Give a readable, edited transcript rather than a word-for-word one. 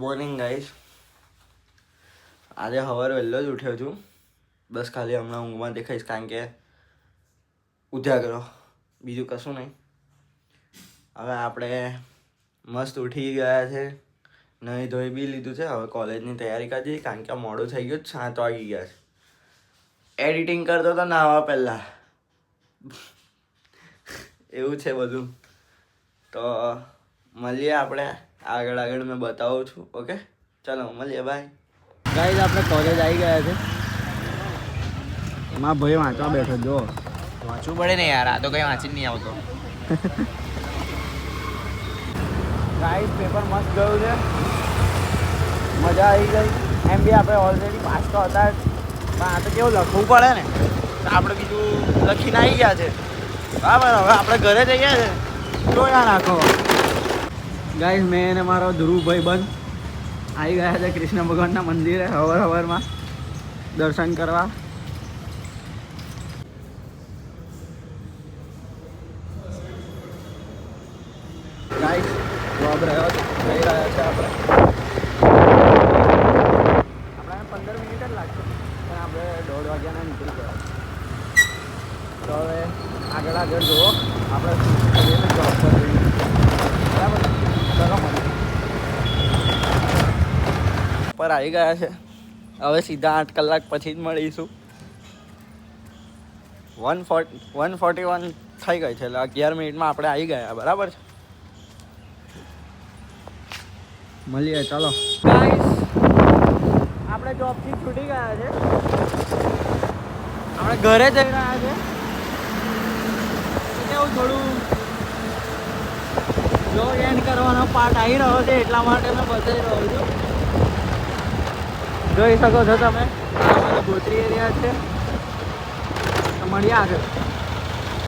Morning guys. આજે સવારે વહેલો જ ઉઠ્યો છું. બસ ખાલી હમણાં ઊંઘમાં દેખાઈશ, કારણ કે ઉઠ્યા કરો, બીજું કશું નહીં. હવે આપણે મસ્ત ઉઠી ગયા છે, નહીં ધોઈ બી લીધું છે. હવે કોલેજની તૈયારી કરી, કારણ કે મોડું થઈ ગયું, 7 વાગી ગયા છે. એડિટિંગ કરતો તો નાવા પહેલાં એવું છે બધું. તો મળીએ આપણે આગળ મેં બતાવું છું. ઓકે, ચાલો મળીએ, બાય. ગાઈસ, આપણે કોલેજ આવી ગયા છે. એમાં ભાઈ વાંચવા બેઠો, જો વાંચવું પડે ને યાર, આ તો કઈ વાંચી નહીં આવતો. ગાઈસ, પેપર મસ્ત ગયું છે, મજા આવી ગઈ. એમ બી આપણે ઓલરેડી પાસ તો હતા જ, પણ આ તો કેવું લખવું પડે ને, તો આપણે બીજું લખીને આવી ગયા છે. બરાબર, હવે આપણે ઘરે જઈએ છે. જોયા નાખો ગાઈસ, મેં અને મારો ધ્રુવભાઈ બંધ આવી ગયા છે કૃષ્ણ ભગવાનના મંદિરે સવારમાં દર્શન કરવા. ગાઈસ, જોબ રહ્યો છે, જઈ રહ્યા છે આપણે 15 મિનિટ જ લાગશે, પણ આપણે 1:30 વાગ્યાના નીકળી ગયા. તો હવે આગળ જુઓ, આપણે જોબ પર જઈએ. બરાબર, ચલો મળીએ. પર આવી ગયા છે, હવે સીધા 8 કલાક પછી જ મળીશું. 1:41 થઈ ગઈ છે, એટલે 11 મિનિટમાં આપણે આવી ગયા. બરાબર છે, મળીએ, ચાલો. ગાઈસ, આપણે જોબથી છૂટી ગયા છે, આપણે ઘરે જઈ રહ્યા છે. કેવું થોડું જો એન્ડ કરવાનો પાર્ટ આવી રહ્યો છે, એટલા માટે મેં બતાવી રહ્યો છું. જોઈ શકો છો તમે, આ મારો ગોત્રી એરિયા છે. તો મળીએ આગળ.